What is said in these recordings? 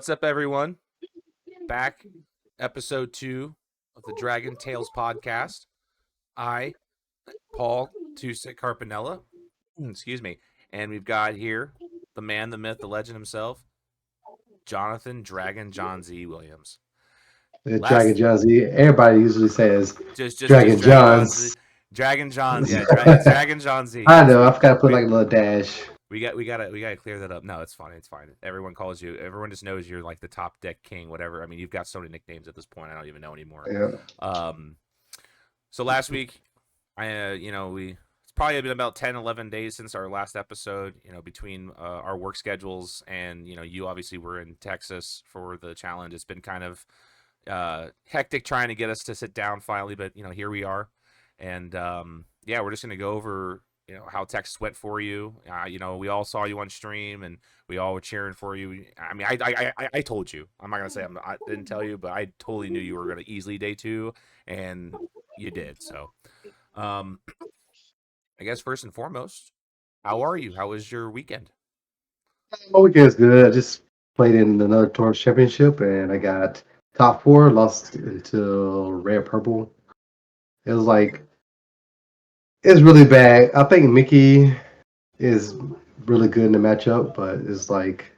What's up, everyone? Back, episode 2 of the Dragon Tales podcast. I, Paul Tusick Carpinella, excuse me, and we've got here the man, the myth, the legend himself, Jonathan Dragon John Z. Williams. Dragon Last, Johns. Everybody usually says just Dragon Dragon John Z. Johns. Dragon John, yeah, it's Dragon John Z. I Yes, know. I forgot to put like a little dash. we gotta clear that up. No, it's fine. It's fine. Everyone calls you. Everyone just knows you're like the top deck king, whatever. I mean, you've got so many nicknames at this point. I don't even know anymore. Yeah. So last week, it's probably been about 10, 11 days since our last episode. Between our work schedules and you obviously were in Texas for the challenge. It's been kind of hectic trying to get us to sit down finally, but here we are, and we're just gonna go over how Texas went for you. We all saw you on stream, and we all were cheering for you. I mean, I told you. I'm not gonna say I didn't tell you, but I totally knew you were gonna easily day 2, and you did. So, I guess first and foremost, how are you? How was your weekend? My weekend's good. I just played in another tour championship and I got top 4, lost until red purple. It was like it's really bad. I think Mickey is really good in the matchup, but it's like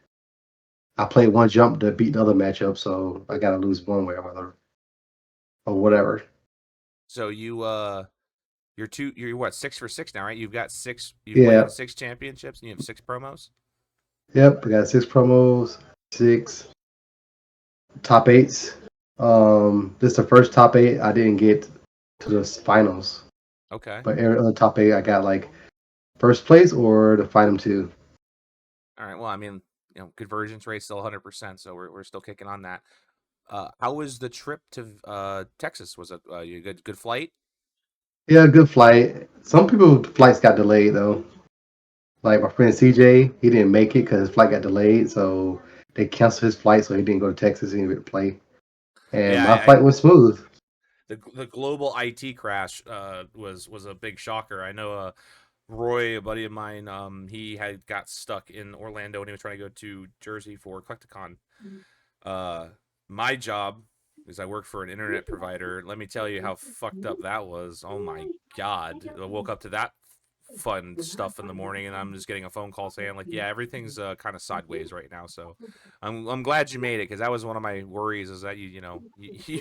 I played one jump to beat the other matchup, so I gotta lose one way or other. Or whatever. So you're what, 6 for 6 now, right? You've got 6. You've played Yeah. in 6 championships, and you have 6 promos. Yep, I got 6 promos, 6 top 8s. This is the first top 8 I didn't get to the finals. Okay. But every other top 8 I got like first place or the final 2. All right. Well, I mean, convergence rate still 100%, so we're still kicking on that. How was the trip to Texas? Was it a good flight? Yeah, good flight. Some people's flights got delayed though. Like my friend CJ, he didn't make it because his flight got delayed, so they canceled his flight, so he didn't go to Texas and he play. And Yeah, my flight was smooth. the global IT crash was a big shocker. I know Roy, a buddy of mine, he had got stuck in Orlando and he was trying to go to Jersey for Collecticon. My job is I work for an internet provider. Let me tell you how fucked up that was. Oh my god! I woke up to that fun stuff in the morning, and I'm just getting a phone call saying like, yeah, everything's kind of sideways right now. So I'm glad you made it, because that was one of my worries, is that you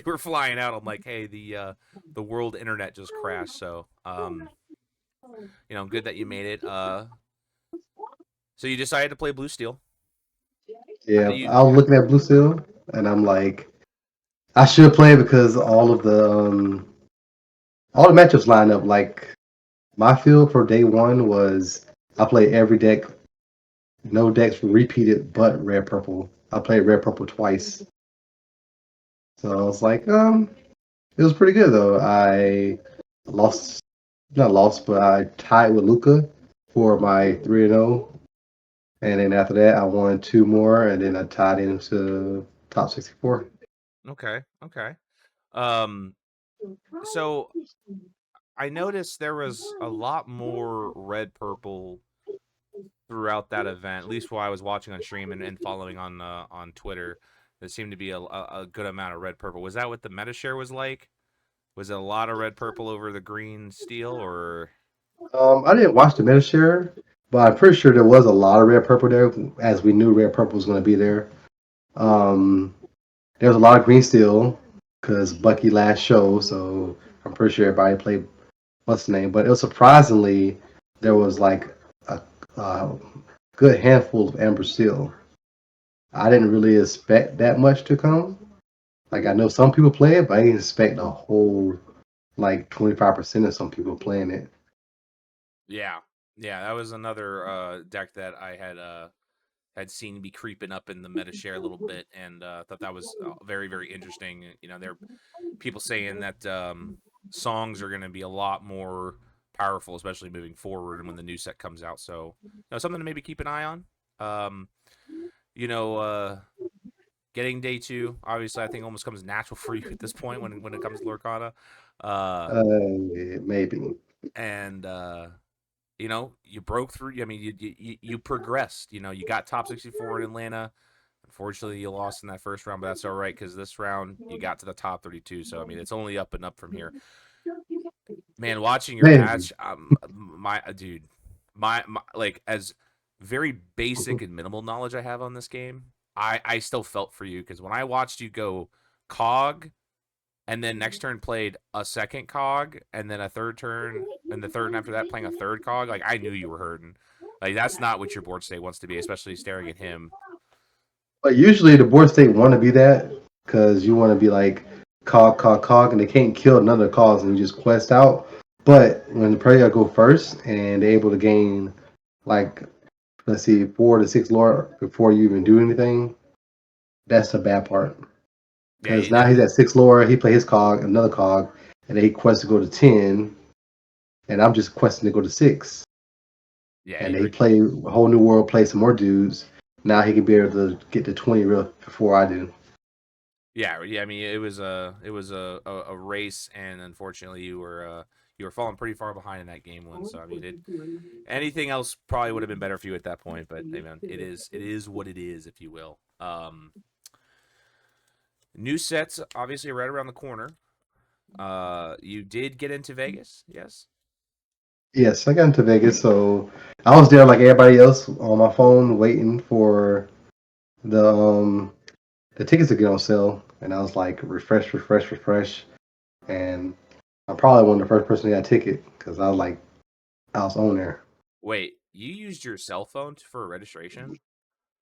were flying out. I'm like, hey, the world internet just crashed. So good that you made it. So you decided to play Blue Steel. How Yeah, do you? I was looking at Blue Steel and I'm like, I should play because all the matchups line up. Like my field for day 1 was I played every deck. No decks repeated but red purple. I played red purple twice. So I was like, it was pretty good though. I lost, not lost, but I tied with Luca for my 3-0. And then after that, I won 2 more, and then I tied into top 64. Okay. So I noticed there was a lot more red purple throughout that event, at least while I was watching on stream and following on Twitter. There seemed to be a good amount of red purple. Was that what the meta share was like? Was it a lot of red purple over the green steel, or? I didn't watch the meta share, but I'm pretty sure there was a lot of red purple there, as we knew red purple was going to be there. There was a lot of green steel because Bucky last show, so I'm pretty sure everybody played what's the name. But it was surprisingly there was like a good handful of amber steel. I didn't really expect that much to come. Like I know some people play it, but I didn't expect a whole like 25% of some people playing it. Yeah, that was another deck that I had seen be creeping up in the meta share a little bit, and thought that was very, very interesting. There are people saying that songs are going to be a lot more powerful, especially moving forward and when the new set comes out. So, something to maybe keep an eye on. Um, you know, uh, Getting day 2, obviously, I think almost comes natural for you at this point when it comes to lorcana. Maybe. And you broke through. I mean, you progressed. You got top 64 in Atlanta. Unfortunately, you lost in that first round, but that's all right because this round you got to the top 32. So I mean, it's only up and up from here. Man, watching your Man, match, my dude, my like as very basic and minimal knowledge I have on this game, I still felt for you because when I watched you go cog and then next turn played a second cog and then a third turn and the third and after that playing a third cog, like I knew you were hurting. Like that's not what your board state wants to be, especially staring at him. but usually the board state want to be that because you want to be like cog, cog, cog, and they can't kill none of the cogs and you just quest out. But when the player go first and they're able to gain like let's see 4 to 6 lore before you even do anything, that's the bad part. Yeah, Because now he's at 6 lore, he play his cog, another cog, and then he quests to go to 10, and I'm just questing to go to 6. yeah, And you they were. play a whole new world, play some more dudes. Now he can be able to get to 20 real before I do. Yeah, yeah. I mean, it was a race, and unfortunately, you were falling pretty far behind in that game one. So I mean, anything else probably would have been better for you at that point. But hey, man, it is what it is, if you will. New sets obviously right around the corner. You did get into Vegas, yes. Yes, I got into Vegas, so I was there like everybody else on my phone waiting for the um the tickets to get on sale, and I was like refresh, refresh, refresh, and I'm probably one of the first person to get a ticket because I was on there. Wait, you used your cell phone for registration?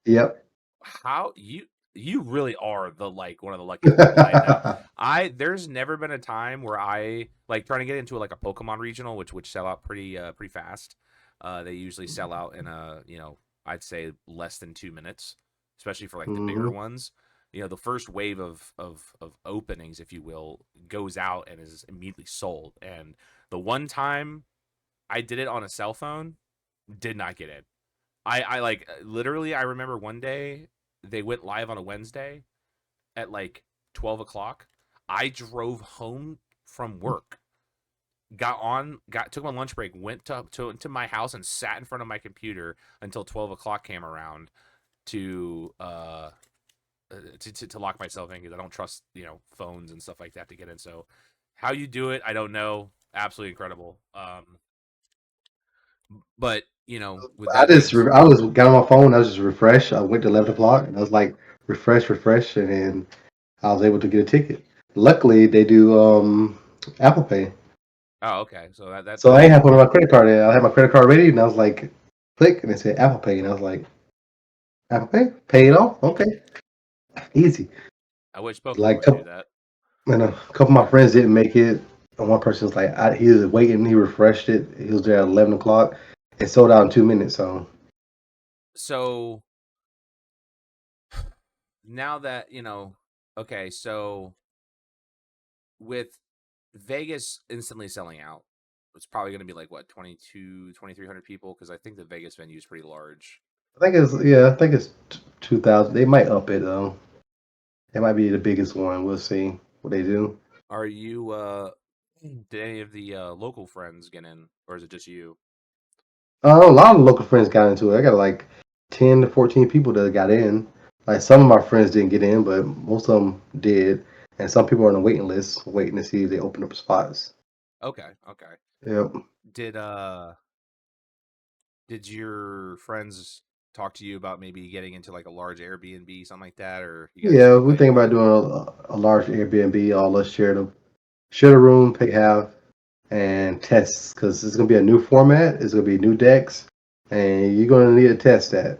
Yep. How you really are the like one of the luckiest people I know. I There's never been a time where I like trying to get into like a Pokemon regional, which sell out pretty fast. They usually sell out in I'd say less than 2 minutes, especially for like the bigger hmm ones. The first wave of openings, if you will, goes out and is immediately sold. And the one time I did it on a cell phone, did not get in. I like literally. I remember one day they went live on a Wednesday at like 12 o'clock. I drove home from work, took my lunch break, went to my house and sat in front of my computer until 12 o'clock came around to to lock myself in because I don't trust phones and stuff like that to get in. So how you do it, I don't know. Absolutely incredible. But with that being I was got on my phone. I was just refresh. I went to 11 o'clock, and I was like refresh, refresh, and then I was able to get a ticket. Luckily, they do Apple Pay, oh, okay, so that so that I ain't makes have it to put my credit card in. I had my credit card ready, and I was like, click, and it said Apple Pay, and I was like, Apple Pay, pay it off, okay, easy. I wish Pokemon Like, would do that. a couple of my friends didn't make it. And one person was like, he was waiting. He refreshed it. He was there at 11 o'clock. It sold out in 2 minutes. So So now that okay, so with Vegas instantly selling out, it's probably going to be like what 2,300 people because I think the Vegas venue is pretty large. I think it's 2,000. They might up it though. It might be the biggest one. We'll see what they do. Are you did any of the local friends get in, or is it just you? A lot of local friends got into it. I got like 10 to 14 people that got in. Like some of my friends didn't get in, but most of them did. And some people are on the waiting list, waiting to see if they open up spots. Okay, okay. Yep. Did uh did your friends talk to you about maybe getting into like a large Airbnb, something like that, or you guys Yeah, still we waiting think on about that? doing a large Airbnb. All us share the room, pay half, and tests because it's gonna be a new format. It's gonna be new decks, and you're gonna need to test that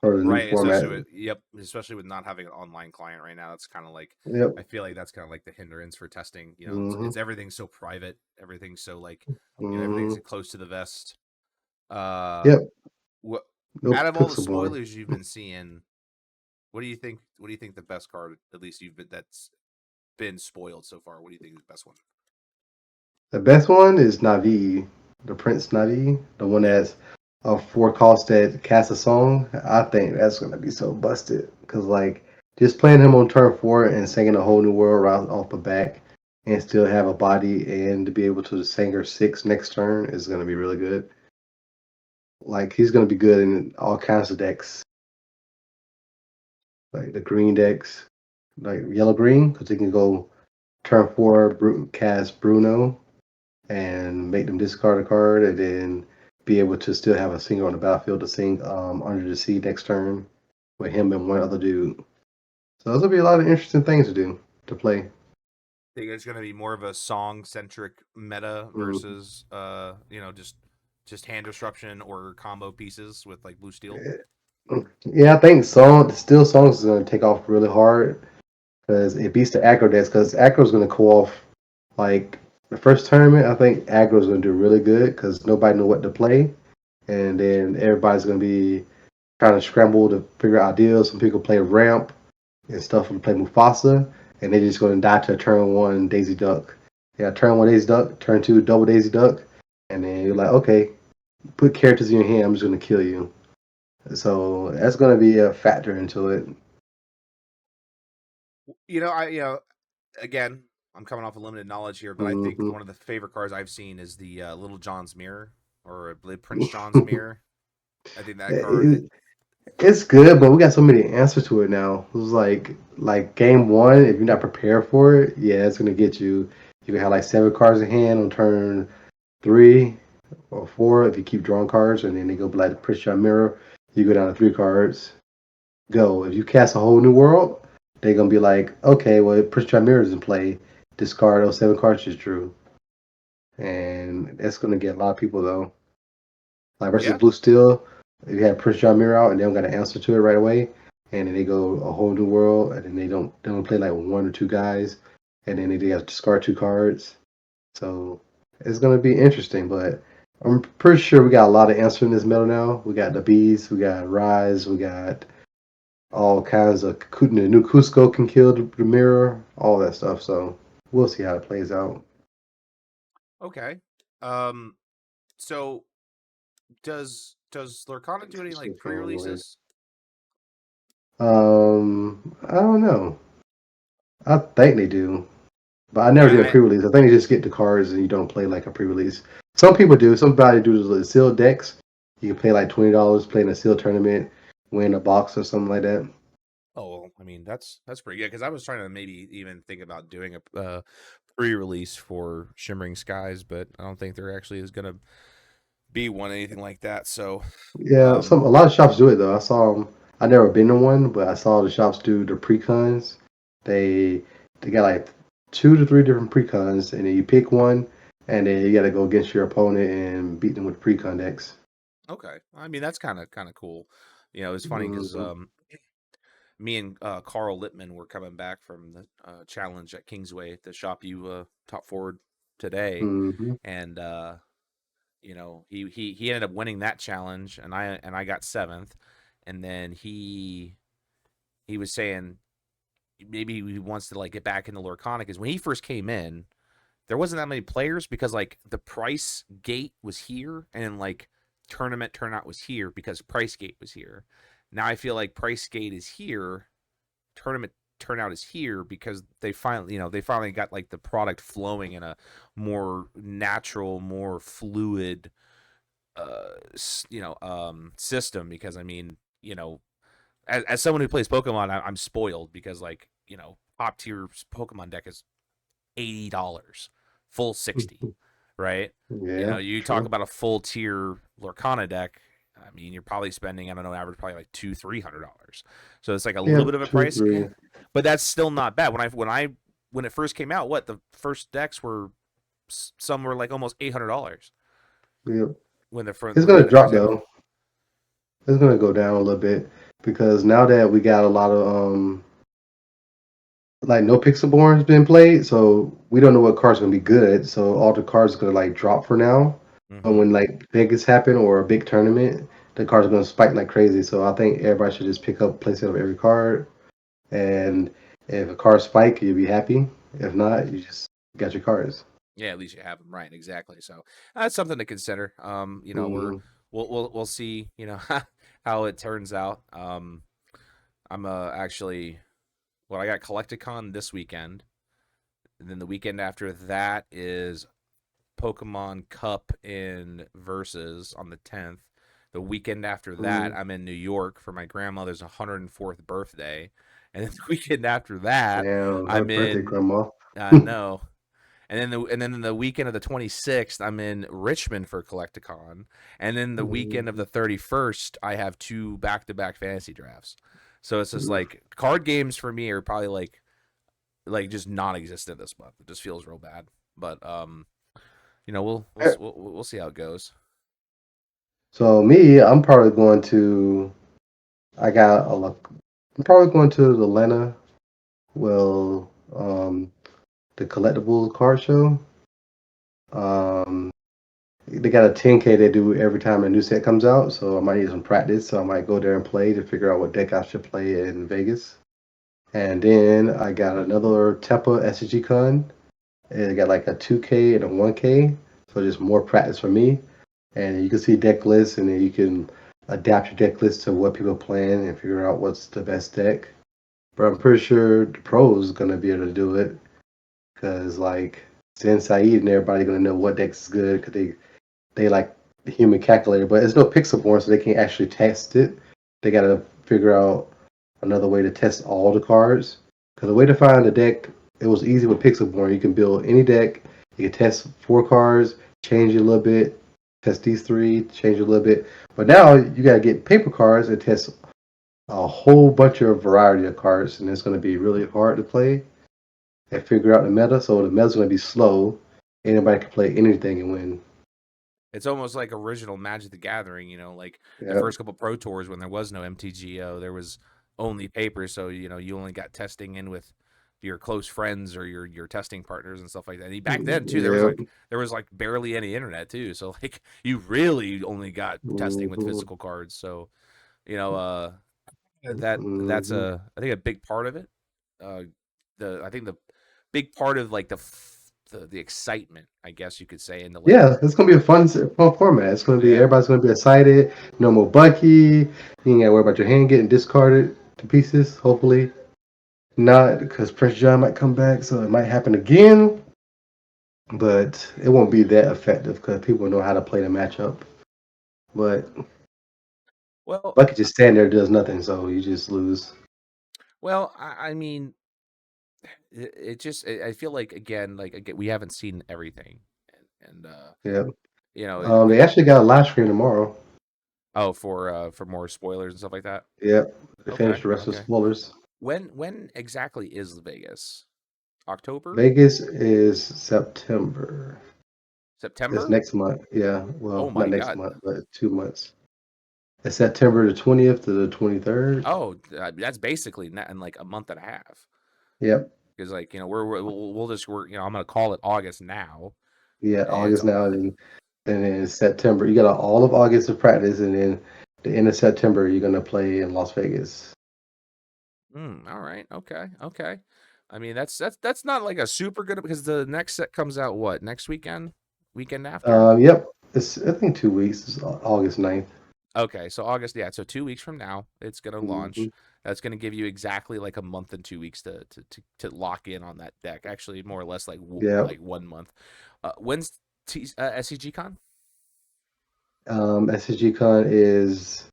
for the new Right, especially format. with yep, especially with not having an online client right now. That's kind of like Yep. I feel like that's kind of like the hindrance for testing. hmm It's everything's so private, everything's so like everything's hmm close to the vest. Uh, Yep. what No out of all the Pixelborn. spoilers you've been seeing, what do you think? What do you think the best card, at least that's been spoiled so far? What do you think is the best one? The best one is Navi, the Prince Navi, the one Yep. that's a 4 cost that casts a song. I think that's gonna be so busted because like just playing him on turn 4 and singing a whole new world right off the back and still have a body and to be able to sing her 6 next turn is gonna be really good. Like he's gonna be good in all kinds of decks. like the green decks, like yellow green, because they can go turn four, cast Bruno, and make them discard a card, and then be able to still have a singer on the battlefield to sing Under the Sea next turn with him and one other dude. So those will be a lot of interesting things to do to play. Think it's going to be more of a song centric meta Mm. versus just hand disruption or combo pieces with like blue steel. Yeah, I think still songs is going to take off really hard because it beats the aggro decks. Because aggro is going to go off like the first tournament. I think aggro is going to do really good because nobody knew what to play, and then everybody's going to be trying to scramble to figure out ideas. Some people play ramp and stuff and play Mufasa, and they're just going to die to a turn one Daisy Duck. Yeah, turn one Daisy Duck, turn two double Daisy Duck, and then you're like, okay, put characters in your hand. I'm just going to kill you. So that's going to be a factor into it. Again, I'm coming off of limited knowledge here, but I think Hmm. one of the favorite cards I've seen is the Little John's Mirror or the Prince John's Mirror. I think that card. It's good, but we got so many answers to it now. It was like game one. If you're not prepared for it, yeah, it's gonna get you. You can have like seven cards in hand on turn three or four if you keep drawing cards, and then they go like push your mirror. You go down to three cards. Go. If you cast a whole new world, they're gonna be like, okay, well, push your mirrors in play. Discard those seven cards you drew, and that's gonna get a lot of people though. Like versus Yeah. Blue Steel, you have Prince John Mirror out and they don't got an answer to it right away, and then they go a whole new world, and then they don't play like one or two guys, and then they have to discard two cards. So it's gonna be interesting, but I'm pretty sure we got a lot of answers in this middle now. We got the bees, we got Rise, we got all kinds of the new Cusco can kill the mirror, all that stuff. So we'll see how it plays out. Okay. Um. So does Lorcana do any This like is going away. pre-releases? I don't know. I think they do. But I never Yeah. did a pre-release. I think you just get the cards and you don't play like a pre-release. Some people do. Somebody do the sealed decks. You can pay like $20, play in a sealed tournament, win a box or something like that. Oh, well, I mean that's pretty good because I was trying to maybe even think about doing a pre-release for Shimmering Skies, but I don't think there actually is going to be one anything like that. So, Yeah, um, a lot of shops do it though. I saw them. I never been to one, but I saw the shops do the pre-cons. They they got like two to three different pre-cons, and then you pick one, and then you got to go against your opponent and beat them with pre-con decks. okay, I mean that's kind of cool. It's funny because Hmm. me and Carl Littman were coming back from the challenge at Kingsway, the shop you top forward today, Hmm. and he ended up winning that challenge, and I got seventh, and then he was saying maybe he wants to like get back into Lorcana because when he first came in, there wasn't that many players because like the price gate was here and like tournament turnout was here because price gate was here. Now I feel like price gate is here, tournament turnout is here because they finally got like the product flowing in a more natural, more fluid system because I mean, as someone who plays Pokemon, I'm spoiled because like, top tier Pokemon deck is $80, full 60, right? Yeah, You talk true. about a full tier Lorcana deck. I mean, you're probably spending, I don't know, average probably like $200-300. So it's like a little Yeah, bit of a two, price, three. but that's still not bad. When it first came out, what the first decks were, some were like almost $800 Yeah. when the It's when gonna it first drop came out. though. It's gonna go down a little bit because now that we got a lot of like no Pixelborn's been played, so we don't know what card's gonna be good. So all the cards are gonna like drop for now. But Mm-hmm. when like Vegas happen or a big tournament, the cards are gonna spike like crazy. So I think everybody should just pick up playset of every card. And if a card spike, you'll be happy. If not, you just got your cards. Yeah, at least you have them right, exactly. So that's something to consider. Hmm. We'll see. How it turns out. I'm actually well, I got Collecticon this weekend. And then the weekend after that is Pokemon Cup in Versus on the 10th. The weekend after that, I'm in New York for my grandmother's 104th birthday, and then the weekend after that, Damn, happy I'm birthday, in. Grandma. No, and then the weekend of the 26th, I'm in Richmond for Collecticon, and then the weekend of the 31st, I have two back-to-back fantasy drafts. So it's just like card games for me are probably like just non-existent this month. It just feels real bad. But we'll see how it goes. So me, I'm probably going to. I got a. I'm probably going to Atlanta. Well, the collectible card show. Um, they got a 10K they do every time a new set comes out. So I might need some practice. So I might go there and play to figure out what deck I should play in Vegas. And then I got another Tepa SG Con. And I got like a 2K and a 1K. So just more practice for me. And you can see deck lists, and then you can adapt your deck list to what people are playing and figure out what's the best deck. But I'm pretty sure the pros is gonna be able to do it because like Zen Saeed and everybody gonna know what deck is good because they like the human calculator, but it's no pixel born, so they can't actually test it. They gotta figure out another way to test all the cards. Because the way to find the deck, it was easy with pixel born. You can build any deck. You can test 4 cards, change it a little bit, test these three, change it a little bit. But now you gotta get paper cards and test a whole bunch of variety of cards, and it's gonna be really hard to play and figure out the meta. So the meta's gonna be slow. Anybody can play anything and win. It's almost like original Magic the Gathering, like the Yeah. first couple Pro Tours when there was no MTGO, there was only paper, so you only got testing in with your close friends or your testing partners and stuff like that. And back then too, Yeah. there was like barely any internet too, so like you really only got testing with Hmm. physical cards. So you know that's Hmm. I think a big part of it. Uh, I think the big part of like the excitement, I guess you could say, in the like. Yeah, it's gonna be a fun format. It's gonna be Yeah. everybody's gonna be excited. No more Bucky. You ain't gotta worry about your hand getting discarded to pieces. Hopefully not, because Prince John might come back, so it might happen again. But it won't be that effective because people know how to play the matchup. But Well, Bucky just stand there does nothing, so you just lose. I mean, it just I feel like again we haven't seen everything, and Yeah. we They actually got a live stream tomorrow. oh for more spoilers and stuff like that. Yep. They Okay, finished the rest of the okay. spoilers. When exactly is Vegas? October, Vegas is September. It's September? next month. Yeah. Oh Well, not my next God. month, but 2 months. It's September the 20th to the 23rd. Oh, that's basically in like a month and a half. Yep. Because like we'll just I'm gonna call it August now, Yeah, and it's August now, and then September. You got all of August to practice, and then the end of September you're gonna play in Las Vegas. all right. Okay. Okay. I mean, that's not like a super good because the next set comes out what next weekend, weekend after. Yep. It's I think 2 weeks. It's August 9th. Okay, so August, yeah. So 2 weeks from now, it's gonna Mm-hmm. launch. That's gonna give you exactly like a month and 2 weeks to lock in on that deck. Actually, more or less like Yep. like 1 month. When's SCG Con? SSG Con is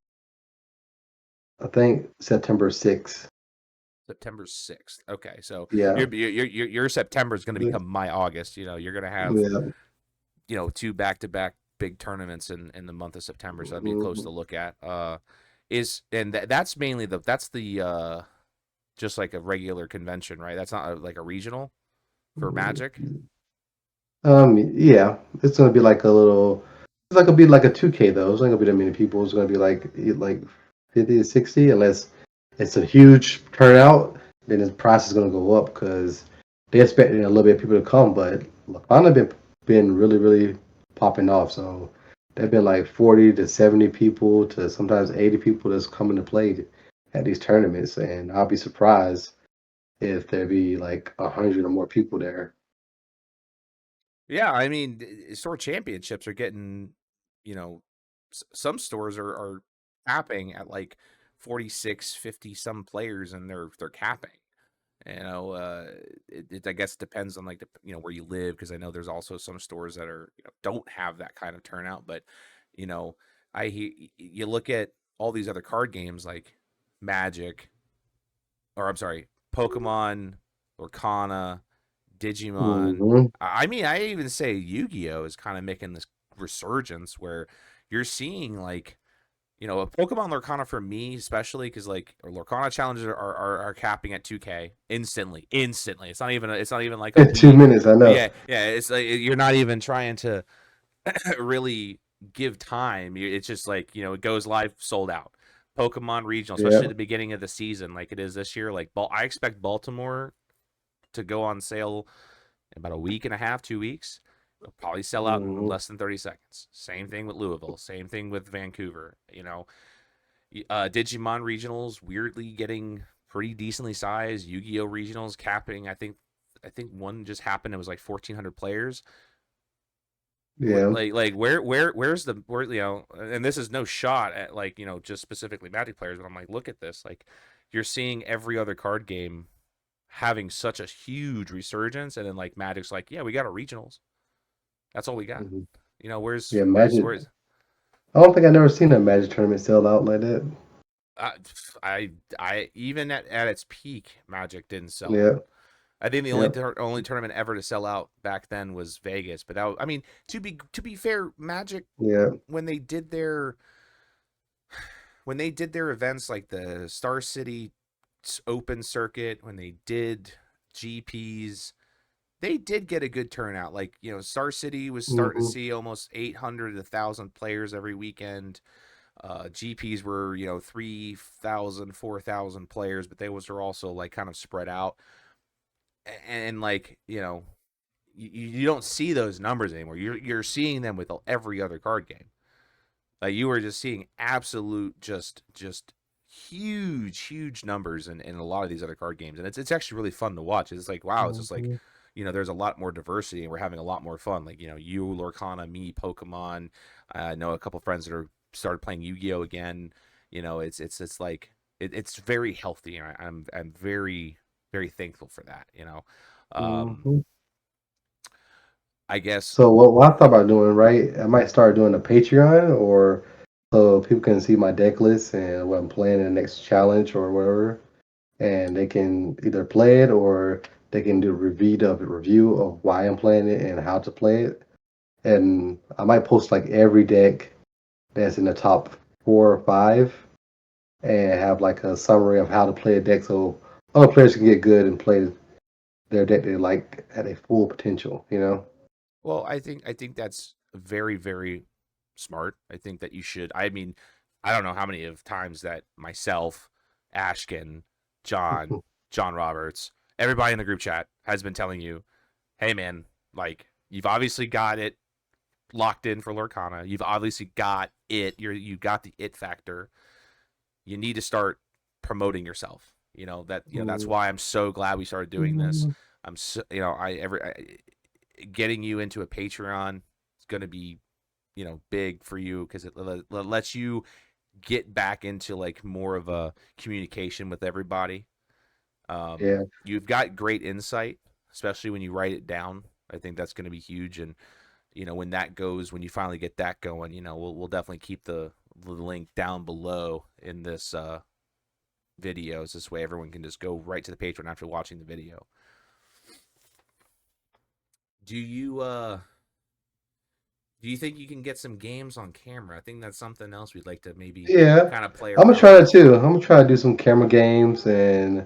I think September 6th. September 6th. Okay, so Yeah. your September is gonna Yeah. become my August. You're gonna have Yeah. two back to back big tournaments in the month of September, so that'd be close Mhm. to look at. That's mainly that's the just like a regular convention, right? That's not like a regional for Magic. Yeah, it's gonna be like a little. It's not gonna be like a 2K though. It's not gonna be that many people. It's gonna be like 50 to 60, unless it's a huge turnout. Then the price is gonna go up because they're expecting a little bit of people to come. But lorcana been really popping off. So there've been like 40 to 70 people to sometimes 80 people that's coming to play at these tournaments, and I'll be surprised if there be like 100 or more people there. Yeah, I mean, store championships are getting, you know, some stores are capping at like 46, 50 some players, and they're capping. It I guess depends on like where you live, because I know there's also some stores that don't have that kind of turnout, but you know you look at all these other card games like Magic, or I'm sorry, Pokemon, Lorcana, Digimon. Hmm. I mean, I even say Yu-Gi-Oh is kind of making this resurgence where you're seeing like, a Pokemon Lorcana for me, especially because like Lorcana challenges are capping at 2K instantly, instantly. It's not even like a In two week. minutes, I know. Yeah, yeah. It's like you're not even trying to really give time. It's just like it goes live, sold out. Pokemon regional, especially at Yeah. the beginning of the season, like it is this year. Like I expect Baltimore to go on sale in about a week and a half, 2 weeks. It'll probably sell out in Hmm. less than 30 seconds. Same thing with Louisville. Same thing with Vancouver. Digimon regionals weirdly getting pretty decently sized. Yu-Gi-Oh regionals capping. I think one just happened. It was like 1,400 players. Yeah. Like where's the where and this is no shot at like just specifically Magic players, but I'm like, look at this. Like you're seeing every other card game having such a huge resurgence, and then like Magic's like, yeah, we got our regionals. That's all we got. Hmm. Where's Yeah. where's Magic. where's I don't think I've never seen a Magic tournament sell out like that. I I even at its peak, Magic didn't sell out. Yeah. I think the only Yep. only tournament ever to sell out back then was Vegas, but I mean, to be fair, Magic Yeah. when they did their events like the Star City Open Circuit, when they did GPs, they did get a good turnout. Like Star City was starting to Hmm. see almost 800 to 1,000 players every weekend. GPs were 3,000, 4,000 players, but they were also like kind of spread out. And like you don't see those numbers anymore. You're seeing them with every other card game. Like you were just seeing absolute just huge numbers in a lot of these other card games, and it's actually really fun to watch. It's like wow, it's just like Hmm. there's a lot more diversity, and we're having a lot more fun. Like you, Lorcana, me, Pokemon. I know a couple friends that are started playing Yu-Gi-Oh again. It's like it's very healthy, and I'm very very thankful for that. Um, Hmm. I guess. So what I thought about doing, right? I might start doing a Patreon, or so people can see my deck list and what I'm playing in the next challenge or whatever, and they can either play it or they can do a review of why I'm playing it and how to play it. And I might post like every deck that's in the top 4 or 5, and have like a summary of how to play a deck so other players can get good and play their deck they like at a full potential. You know? Well, I think that's very very smart. I think that you should. I mean, I don't know how many of times that myself, Ashkin, John Roberts, everybody in the group chat has been telling you, "Hey man, like you've obviously got it locked in for Lorcana. You've obviously got it. You got the it factor. You need to start promoting yourself. That's why I'm so glad we started doing this. Mhm. I'm so getting you into a Patreon is going to be big for you because it lets you get back into like more of a communication with everybody. Yeah. You've got great insight, especially when you write it down. I think that's going to be huge, and when you finally get that going, we'll definitely keep the link down below in this videos. This way, everyone can just go right to the Patreon after watching the video. Do you do you think you can get some games on camera? I think that's something else we'd like to maybe Yeah. kind of play I'm gonna around try that with. too. I'm gonna try to do some camera games and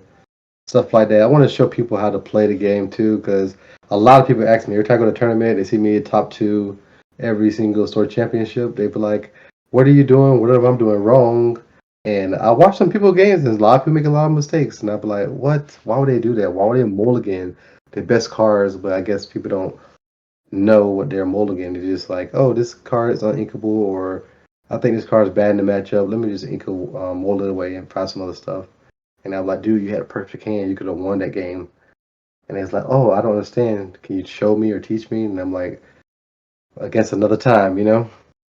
stuff like that. I want to show people how to play the game too, because a lot of people ask me every time I go to a tournament, they see me top two every single store championship. They be like, "What are you doing? Whatever I'm doing wrong?" And I watch some people games, and a lot of people make a lot of mistakes, and I be like, "What? Why would they do that? Why would they mulligan the best cards?" But I guess people don't know what they're mulligan. They're just like, "Oh, this card is uninkable," or "I think this card is bad in the matchup. Let me just mold it away and find some other stuff." And I'm like, dude, you had a perfect hand. You could have won that game. And it's like, oh, I don't understand. Can you show me or teach me? And I'm like, I guess another time,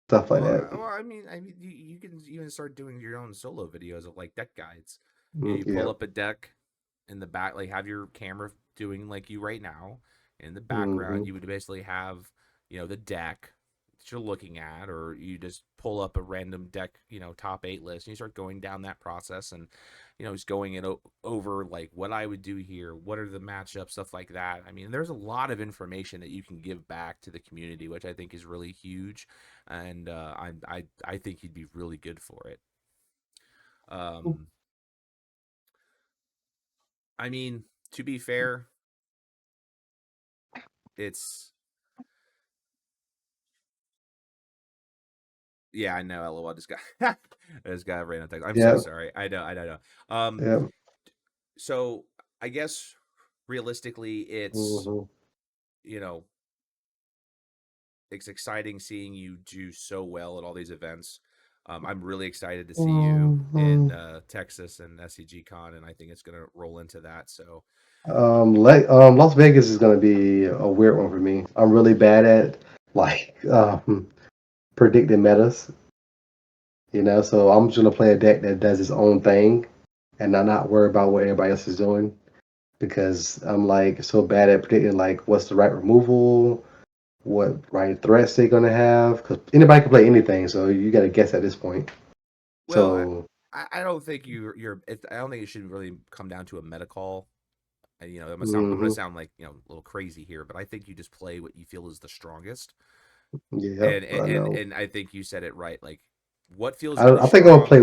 stuff like that. Well, you can even start doing your own solo videos of like deck guides. Mm, You pull yeah. up a deck in the back, like have your camera doing like you right now. In the Hmm. background, you would basically have the deck, that you're looking at, or you just pull up a random deck, top 8 list, and you start going down that process, and just going over like what I would do here, what are the matchups, stuff like that. I mean, there's a lot of information that you can give back to the community, which I think is really huge, and I think you'd be really good for it. Um, I mean, to be fair, it's yeah, I know. LOL, I just got a random text. I'm so Yeah, sorry. I know. Um, yeah. so I guess realistically, Hmm. you know it's exciting seeing you do so well at all these events. I'm really excited to see you in Hmm. Texas and SCG Con, and I think it's gonna roll into that. So, Las Vegas is gonna be a weird one for me. I'm really bad at like predicting metas, so I'm just gonna play a deck that does its own thing and not worry about what everybody else is doing because I'm like so bad at predicting like what's the right removal, what right threats they're gonna have. Because anybody can play anything, so you got to guess at this point. well, So, I don't think I don't think it should really come down to a meta call. And, I'm gonna hmm, sound like a little crazy here, but I think you just play what you feel is the strongest. yeah, And I and know. and I think you said it right. Like, what feels really I think I'm gonna strong. play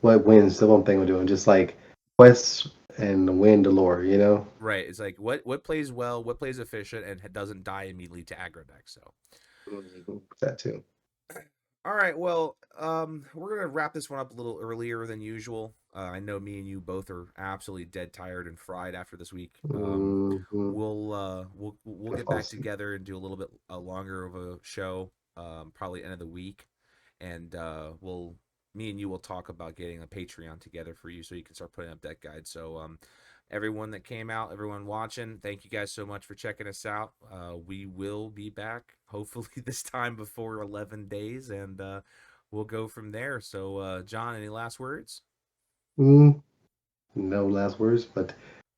what wins. The one thing we're doing, just like quests and win the lore. Right. It's like what plays well, what plays efficient, and doesn't die immediately to aggro deck. So, That too. all right. Well, we're gonna wrap this one up a little earlier than usual. I know me and you both are absolutely dead tired and fried after this week. Hmm. We'll That's get back awesome. together and do a little bit longer of a show. Probably end of the week, and me and you will talk about getting a Patreon together for you so you can start putting up deck guides. So everyone that came out, everyone watching, thank you guys so much for checking us out. We will be back hopefully this time before 11 days, and we'll go from there. So John, any last words? Mm, no last words, but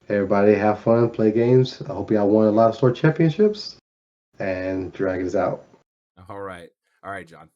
everybody have fun, play games. I hope y'all won a lot of store championships. And Dragons out. All right, John.